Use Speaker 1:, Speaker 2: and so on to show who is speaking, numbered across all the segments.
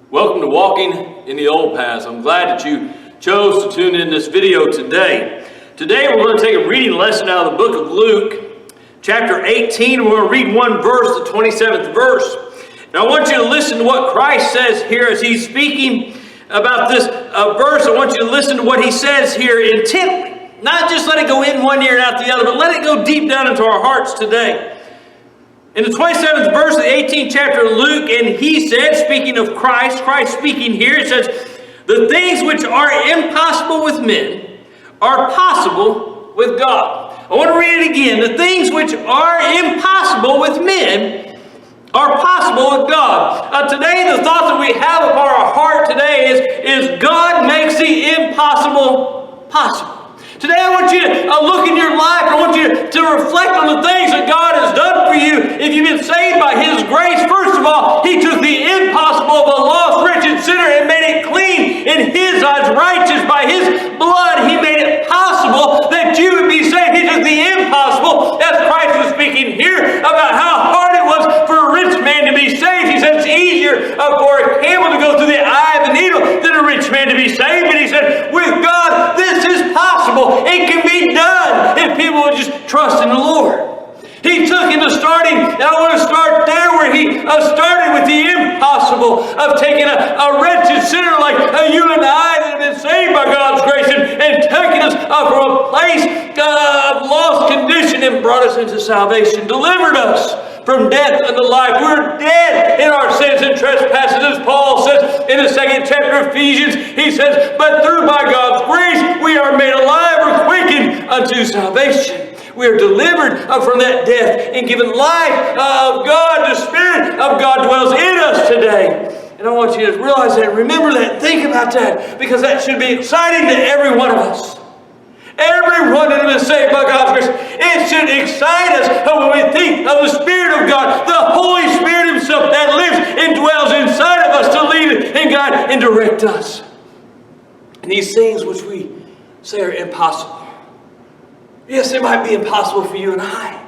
Speaker 1: Welcome to Walking in the Old Paths. I'm glad that you chose to tune in this video today. Today we're going to take a reading lesson out of the book of Luke, chapter 18. We're going to read one verse, the 27th verse. And I want you to listen to what Christ says here as he's speaking about this verse. I want you to listen to what he says here intently. Not just let it go in one ear and out the other, but let it go deep down into our hearts today. In the 27th verse of the 18th chapter of Luke, and he said, speaking of Christ speaking here, it says, the things which are impossible with men are possible with God. I want to read it again. The things which are impossible with men are possible with God. Today, the thought that we have upon our heart today is God makes the impossible possible. Today I want you to look in your life. I want you to reflect on the things that God has done for you. If you've been saved by His grace, first of all, He took the impossible of a lost, wretched sinner and made it clean in His eyes, righteous by His blood. He made it possible that you would be saved. He took the impossible, as Christ was speaking here, about how hard it was for a rich man to be saved. He said it's easier for a camel to go through the eye of a needle than a rich man to be saved. And He said, with God, this is possible. It can be done if people would just trust in the Lord. He took him to starting, and I want to start there where he started with the impossible of taking a wretched sinner like you and I that have been saved by God's grace and taking us from a place of lost condition and brought us into salvation, delivered us from death unto life. We're dead in our sins and trespasses, as Paul says in the 2nd chapter of Ephesians. He says, but through by God's grace we are made alive or quickened unto salvation. We are delivered from that death and given life of God. The Spirit of God dwells in us today. And I want you to realize that, remember that, think about that, because that should be exciting to every one of us. Everyone that has been saved by God's grace. It should excite us when we think of the Spirit of God, the Holy Spirit Himself that lives and dwells inside of us to lead and guide and direct us. And these things which we say are impossible. Yes, they might be impossible for you and I,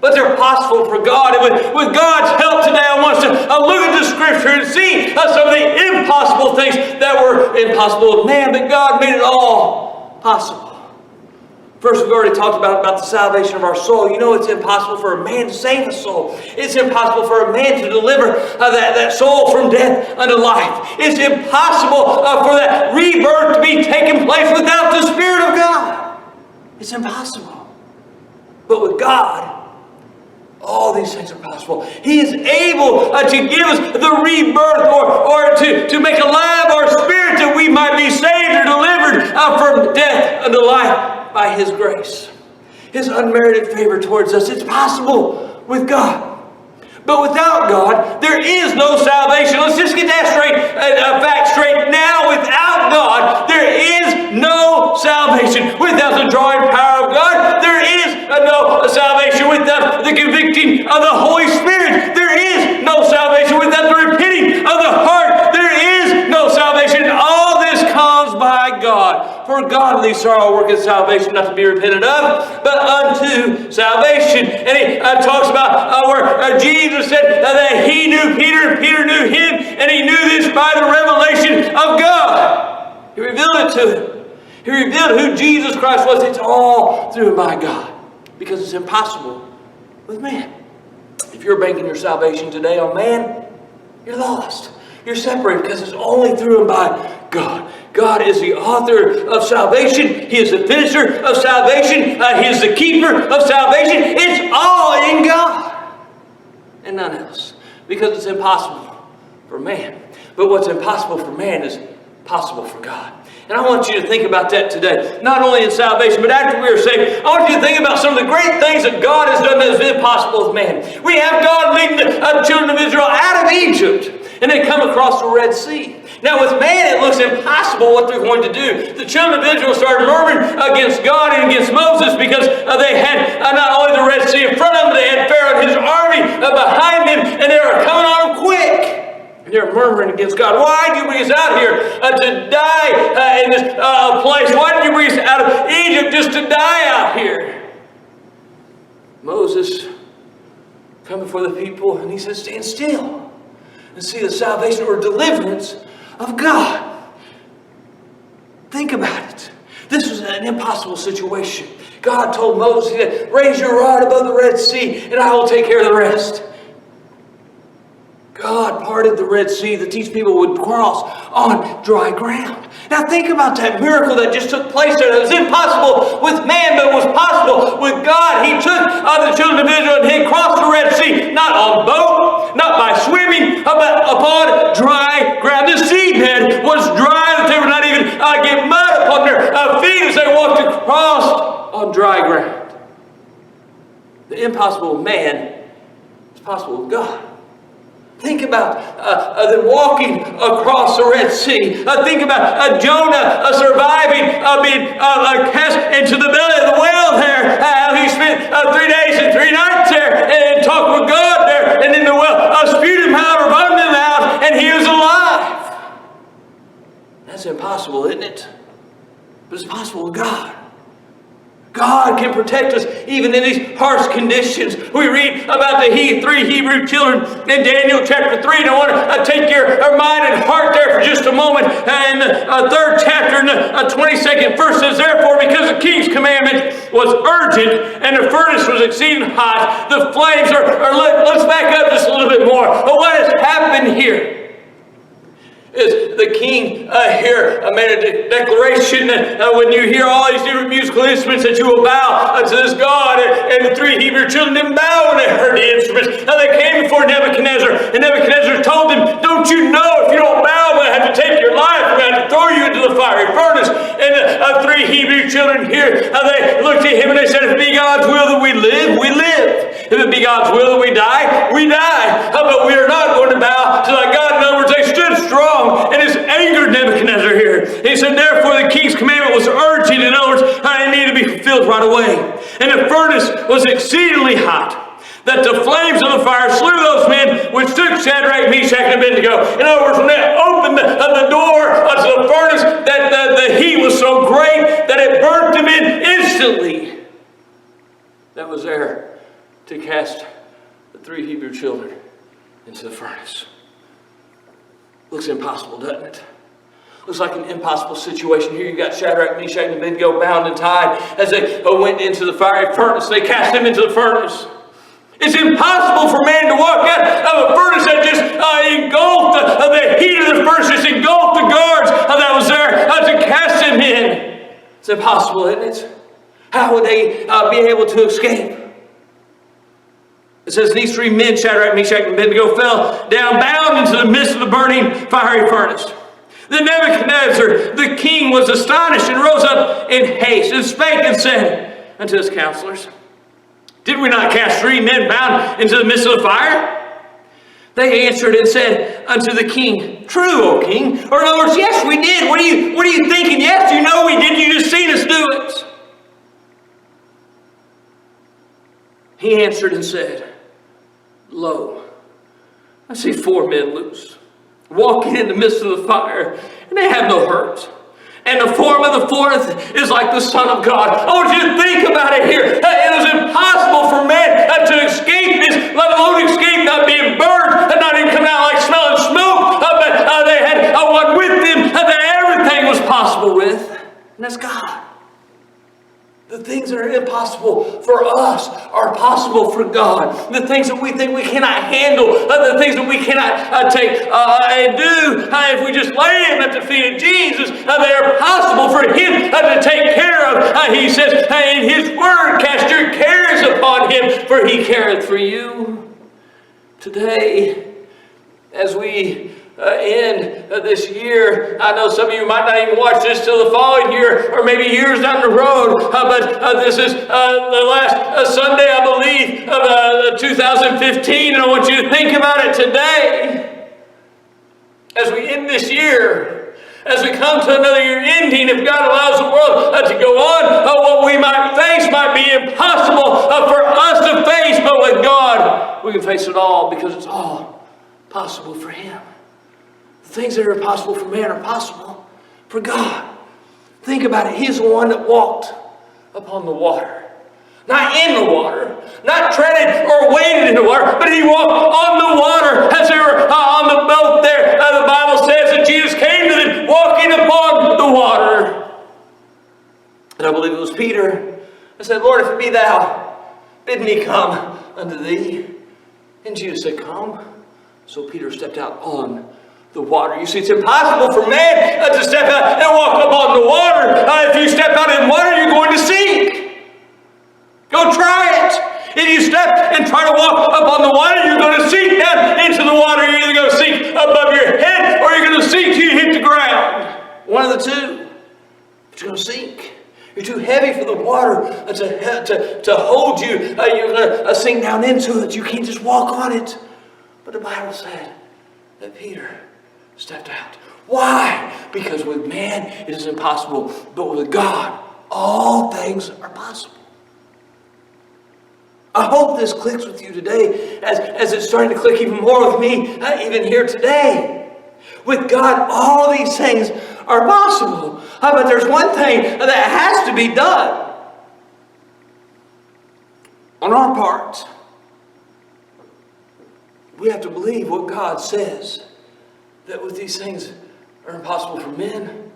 Speaker 1: but they're possible for God. And with God's help today, I want us to look at the Scripture and see some of the impossible things that were impossible with man, but God made it all possible. First, we've already talked about the salvation of our soul. You know, it's impossible for a man to save a soul. It's impossible for a man to deliver that soul from death unto life. It's impossible for that rebirth to be taking place without the Spirit of God. It's impossible. But with God, all these things are possible. He is able to give us the rebirth or to make alive our spirit that we might be saved or delivered from death unto life by His grace. His unmerited favor towards us. It's possible with God. But without God, there is no salvation. Let's just get that fact straight now. Without God, there is no salvation. Without the drawing power of God, there is no salvation. Without the convicting of the Holy Spirit, there is no salvation. Without the repenting of the heart, there is no salvation. All this comes by God. For godly sorrow worketh salvation, not to be repented of, but unto salvation. And he talks about where Jesus said that He knew Peter and Peter knew Him, and He knew this by the revelation of God. He revealed it to him. He revealed who Jesus Christ was. It's all through and by God, because it's impossible with man. If you're banking your salvation today on man, you're lost. You're separated, because it's only through and by God. God is the author of salvation. He is the finisher of salvation. He is the keeper of salvation. It's all in God and none else, because it's impossible for man. But what's impossible for man is possible for God. And I want you to think about that today. Not only in salvation, but after we are saved, I want you to think about some of the great things that God has done that is impossible with man. We have God leading the children of Israel out of Egypt, and they come across the Red Sea. Now with man, it looks impossible what they're going to do. The children of Israel started murmuring against God and against Moses because they had not only the Red Sea in front of them, they had Pharaoh and his army behind them, and they were coming on them quick. And they're murmuring against God. Why did you bring us out here to die in this place? Why did you bring us out of Egypt just to die out here? Moses come before the people, and he says, stand still. and see the salvation or deliverance of God. Think about it. This was an impossible situation. God told Moses, he said, raise your rod above the Red Sea and I will take care of the rest. God parted the Red Sea that these people would cross on dry ground. Now think about that miracle that just took place there. It was impossible with man, but it was possible with God. He took the children of Israel and he crossed the Red Sea, not on boat, not by swimming, but upon dry ground. The seabed was dry that they would not even get mud upon their feet as they walked across on dry ground. The impossible with man is possible with God. Think about them walking across the Red Sea. Think about Jonah surviving being cast into the belly of the whale there. He spent 3 days and 3 nights there and talked with God there. And then the whale spewed him out or vomited him out and he was alive. That's impossible, isn't it? But it's possible with God. God can protect us even in these harsh conditions. We read about the 3 Hebrew children in Daniel chapter 3. And I want to take your mind and heart there for just a moment. And the 3rd chapter, in the 22nd verse says, therefore, because the king's commandment was urgent and the furnace was exceeding hot, the flames are lit. Let's back up just a little bit more. But what has happened here is the king here made a declaration that when you hear all these different musical instruments that you will bow to this God. And the 3 Hebrew children didn't bow when they heard the instruments. Now they came before Nebuchadnezzar, and Nebuchadnezzar told them, don't you know if you don't bow, we're going to have to take your life. We're going to have to throw you into the fiery furnace. And the 3 Hebrew children here, they looked at him and they said, if it be God's will that we live, we live. If it be God's will that we die, we die. But we are not going to bow to thy God. In other words, they stood strong. And this angered Nebuchadnezzar here. He said, therefore the king's commandment was urgent. In other words, it needed to be fulfilled right away. And the furnace was exceedingly hot, that the flames of the fire slew those men which took Shadrach, Meshach, and Abednego. In other words, when they opened the door to the furnace, that the heat was so great that it burnt them in instantly. That was there to cast the 3 Hebrew children into the furnace. Looks impossible, doesn't it? Looks like an impossible situation. Here you got Shadrach, Meshach, and Abednego bound and tied as they went into the fiery furnace. They cast them into the furnace. It's impossible for man to walk out of a furnace that just engulfed the heat of the furnace, just engulfed the guards that was there to cast him in. It's impossible, isn't it? How would they be able to escape? It says these 3 men, Shadrach, Meshach, and Abednego, fell down bound into the midst of the burning fiery furnace. Then Nebuchadnezzar, the king, was astonished and rose up in haste and spake and said unto his counselors, did we not cast 3 men bound into the midst of the fire? They answered and said unto the king, true, O king. Or in other words, yes, we did. What are you thinking? Yes, you know we did. You just seen us do it. He answered and said, lo, I see 4 men loose, walking in the midst of the fire, and they have no hurt. And the form of the 4th is like the Son of God. I want you to think about it here. It is impossible for man to escape this, let alone escape not being burned, and not even coming out like smelling smoke. But they had one with them that everything was possible with, and that's God. The things that are impossible for us are possible for God. The things that we think we cannot handle, the things that we cannot take and do, if we just lay them at the feet of Jesus, they are possible for Him to take care of. He says in His Word, cast your cares upon Him, for He careth for you. Today, as we end this year, I know some of you might not even watch this till the following year or maybe years down the road, but this is the last Sunday, I believe, of 2015, and I want you to think about it today as we end this year, as we come to another year ending. If God allows the world to go on, what we might face might be impossible for us to face, but with God we can face it all, because it's all possible for Him. Things that are impossible for man are possible for God. Think about it. He's the one that walked upon the water. Not in the water, not treaded or waded in the water, but he walked on the water as they were on the boat there. The Bible says that Jesus came to them walking upon the water. And I believe it was Peter. I said, Lord, if it be thou, bid me come unto thee. And Jesus said, come. So Peter stepped out on the water. You see, it's impossible for man to step out and walk upon the water. If you step out in water, you're going to sink. Go try it. If you step and try to walk upon the water, you're going to sink down into the water. You're either going to sink above your head or you're going to sink till you hit the ground. One of the two. But you're going to sink. You're too heavy for the water to hold you. You're going to sink down into it. You can't just walk on it. But the Bible said that Peter stepped out. Why? Because with man it is impossible, but with God all things are possible. I hope this clicks with you today as it's starting to click even more with me, even here today. With God, all these things are possible. But there's one thing that has to be done on our part. We have to believe what God says, that with these things are impossible for men,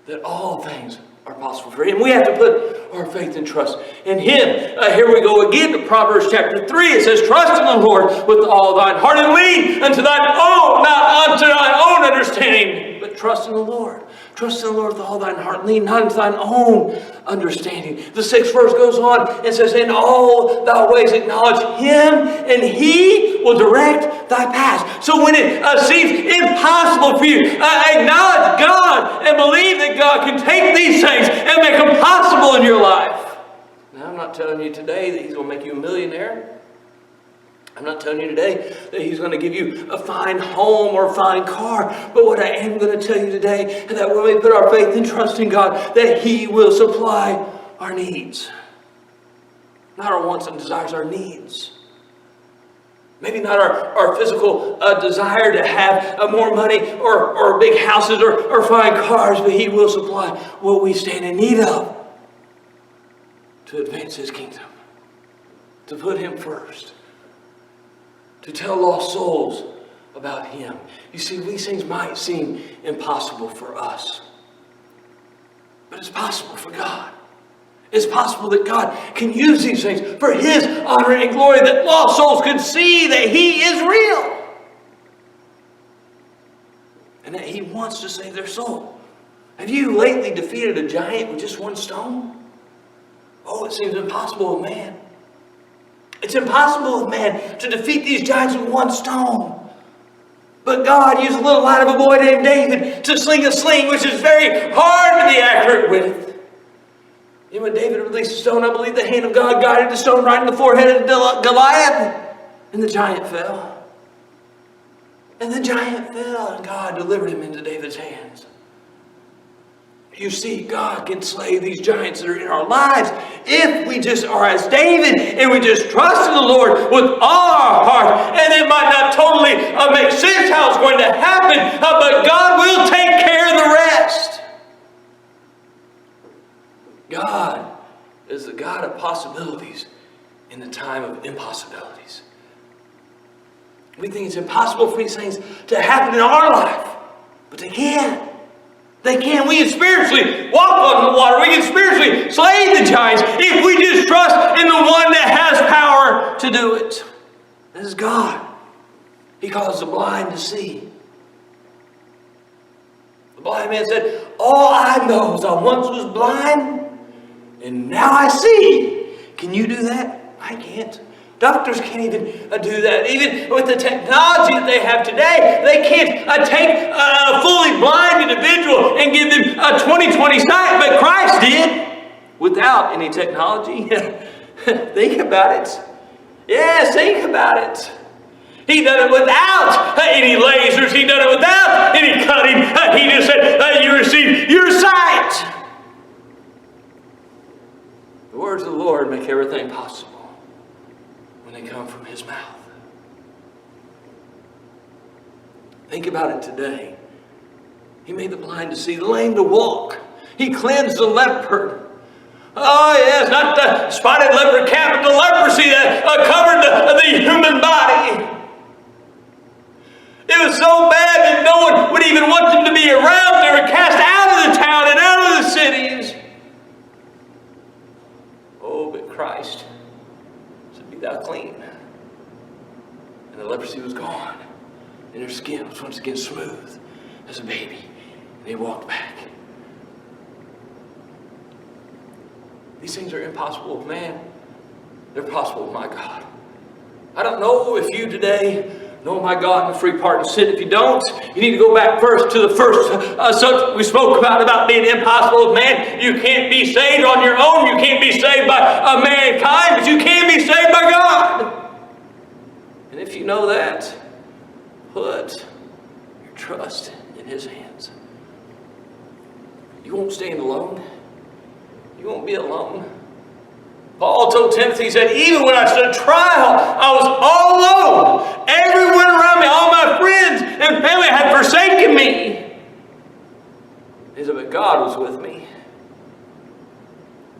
Speaker 1: that all things are possible for Him. We have to put our faith and trust in Him. Here we go again to Proverbs chapter 3. It says, trust in the Lord with all thine heart and lean unto thine own, not unto thine own understanding, but trust in the Lord. Trust in the Lord with all thine heart, lean not unto thine own understanding. The 6th verse goes on and says, in all thy ways acknowledge Him, and He will direct thy paths. So when it seems impossible for you, acknowledge God and believe that God can take these things and make them possible in your life. Now, I'm not telling you today that He's going to make you a millionaire. I'm not telling you today that He's going to give you a fine home or a fine car. But what I am going to tell you today is that when we put our faith and trust in God, that He will supply our needs. Not our wants and desires, our needs. Maybe not our physical desire to have more money or big houses or fine cars, but He will supply what we stand in need of to advance His kingdom, to put Him first, to tell lost souls about Him. You see, these things might seem impossible for us, but it's possible for God. It's possible that God can use these things for His honor and glory, that lost souls can see that He is real and that He wants to save their soul. Have you lately defeated a giant with just one stone? Oh, it seems impossible with man. It's impossible with man to defeat these giants with one stone. But God used a little lad of a boy named David to sling a sling, which is very hard to be accurate with. And when David released the stone, I believe the hand of God guided the stone right in the forehead of Goliath. And the giant fell. And the giant fell, and God delivered him into David's hands. You see, God can slay these giants that are in our lives if we just are as David and we just trust in the Lord with all our heart. And it might not totally make sense how it's going to happen, but God will take care of the rest. God is the God of possibilities in the time of impossibilities. We think it's impossible for these things to happen in our life, but they can. They can. We can spiritually walk on the water. We can spiritually slay the giants if we just trust in the one that has power to do it. That is God. He caused the blind to see. The blind man said, all I know is I once was blind and now I see. Can you do that? I can't. Doctors can't even do that. Even with the technology that they have today, they can't take a fully blind individual and give them a 20/20 sight, but Christ did without any technology. Think about it. Yes, think about it. He done it without any lasers. He done it without any cutting. He just said, you receive your sight. The words of the Lord make everything possible when they come from His mouth. Think about it today. He made the blind to see, the lame to walk. He cleansed the leper. Oh yes, not the spotted leopard cat, but the leprosy that covered the human body. It was so bad that no one would even want them to be around. They were cast out of the town and out of the cities. Oh, but Christ said, "Be thou clean." And the leprosy was gone. And her skin was once again smooth as a baby. And they walked back. These things are impossible with man. They're possible with my God. I don't know if you today know my God in the free pardon of sin. If you don't, you need to go back first to the first subject we spoke about being impossible with man. You can't be saved on your own. You can't be saved by mankind, but you can be saved by God. And if you know that, put your trust in His hands. You won't stand alone. You won't be alone. Paul told Timothy, he said, even when I stood trial, I was all alone. Everyone around me, all my friends and family had forsaken me. He said, but God was with me.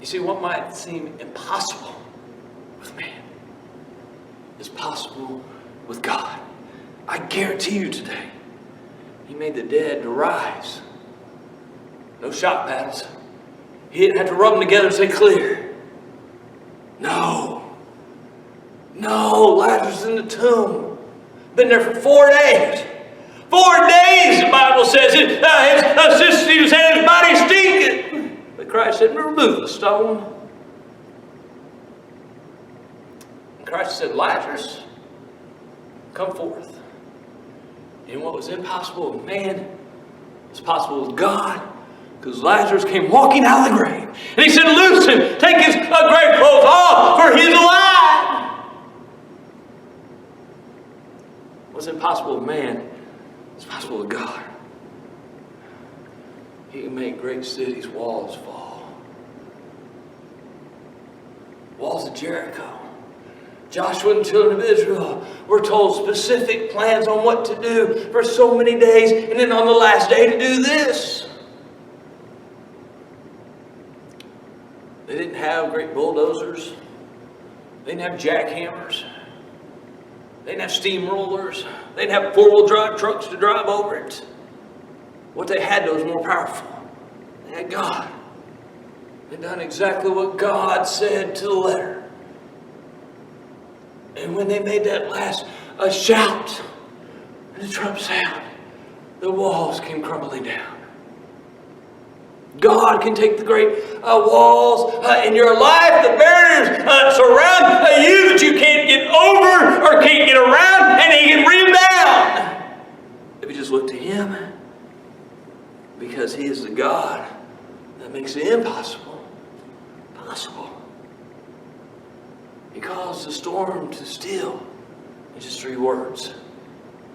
Speaker 1: You see, what might seem impossible with man is possible with God. I guarantee you today, He made the dead to rise. No shot paddles. He didn't have to rub them together and say clear. No, Lazarus in the tomb. Been there for 4 days. 4 days, the Bible says. His sister was saying his body stinking. But Christ said, remove the stone. And Christ said, Lazarus, come forth. And what was impossible with man was possible with God. Because Lazarus came walking out of the grave. And He said, loose him, take his grave clothes off, for he is alive. What's impossible with man is possible with God. He can make great cities' walls fall. Walls of Jericho. Joshua and the children of Israel were told specific plans on what to do for so many days, and then on the last day to do this. They didn't have great bulldozers. They didn't have jackhammers. They didn't have steamrollers. They didn't have four-wheel drive trucks to drive over it. What they had, though, was more powerful. They had God. They'd done exactly what God said to the letter. And when they made that last shout and the trump sound, the walls came crumbling down. God can take the great walls in your life, the barriers surround you that you can't get over or can't get around, and He can bring them down. If you just look to Him, because He is the God that makes the impossible possible. He caused the storm to still in just 3 words.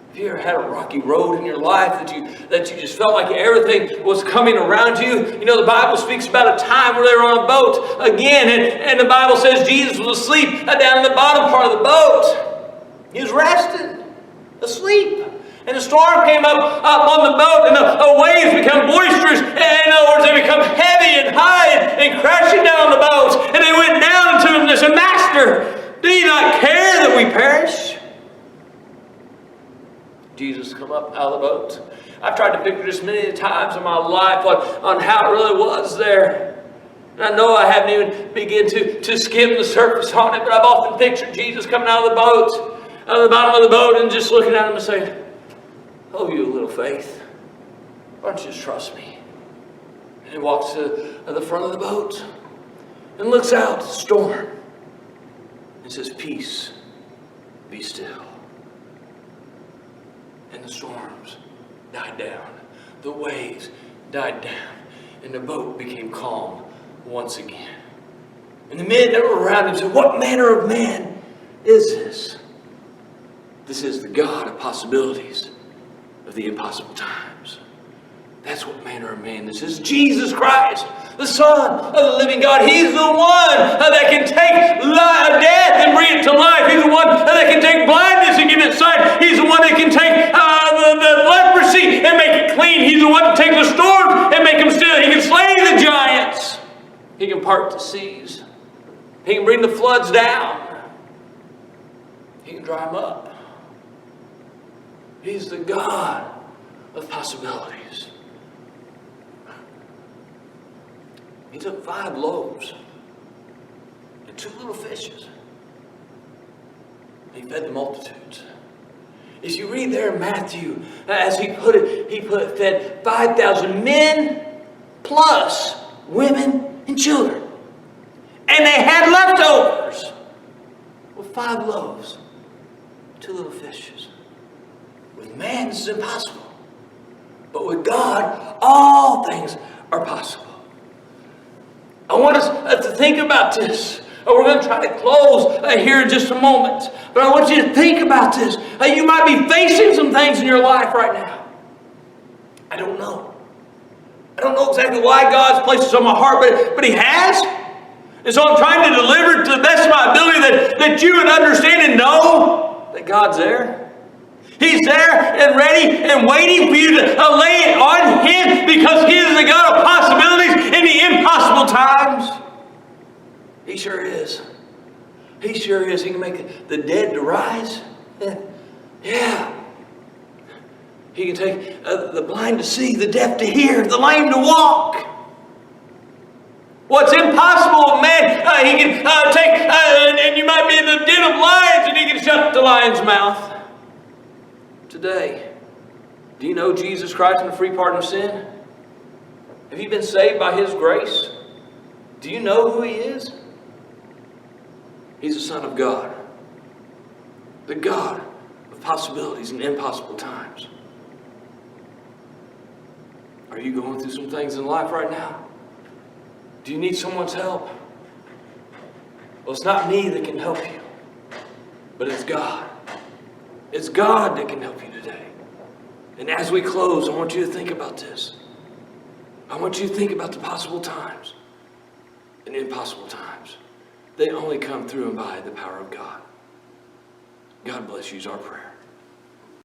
Speaker 1: Have you ever had a rocky road in your life that you just felt like everything was coming around you? You know, the Bible speaks about a time where they were on a boat again, and the Bible says Jesus was asleep down in the bottom part of the boat. He was resting, asleep. And the storm came up on the boat, and the waves become boisterous. And in other words, they become heavy and high and crashing down on the boat. And they went down to Him and said, Master, do you not care that we perish? Jesus come up out of the boat. I've tried to picture this many times in my life on how it really was there. And I know I haven't even begun to skim the surface on it, but I've often pictured Jesus coming out of the boat, out of the bottom of the boat, and just looking at Him and saying, oh, you little faith, why don't you just trust me? And He walks to the front of the boat and looks out at the storm and says, peace, be still. And the storms died down. The waves died down. And the boat became calm once again. And the men that were around Him said, what manner of man is this? This is the God of possibilities, of the impossible times. That's what manner of man this is. Jesus Christ, the Son of the living God. He's the one that can take death and bring it to life. He's the one that can take blindness and give it sight. He's the one that can take the leprosy and make it clean. He's the one that can take the storms and make them still. He can slay the giants. He can part the seas. He can bring the floods down. He can dry them up. He's the God of possibilities. He took 5 loaves and 2 little fishes. He fed the multitudes. As you read there in Matthew, as he fed 5,000 men plus women and children. And they had leftovers with 5 loaves, 2 little fishes. With man, this is impossible. But with God, all things are possible. I want us to think about this. We're going to try to close here in just a moment. But I want you to think about this. You might be facing some things in your life right now. I don't know. I don't know exactly why God's placed this on my heart, but He has. And so I'm trying to deliver it to the best of my ability that you would understand and know that God's there. He's there and ready and waiting for you to lay it on Him, because He is the God of possibilities in the impossible times. He sure is. He sure is. He can make the dead to rise. Yeah. He can take the blind to see, the deaf to hear, the lame to walk. What's impossible, man, He can take, and you might be in the den of lions, and He can shut the lion's mouth. Today, do you know Jesus Christ and the free pardon of sin? Have you been saved by His grace? Do you know who He is? He's the Son of God. The God of possibilities in impossible times. Are you going through some things in life right now? Do you need someone's help? Well, it's not me that can help you, but it's God. It's God that can help you today. And as we close, I want you to think about this. I want you to think about the possible times and impossible times. They only come through and by the power of God. God bless you is our prayer.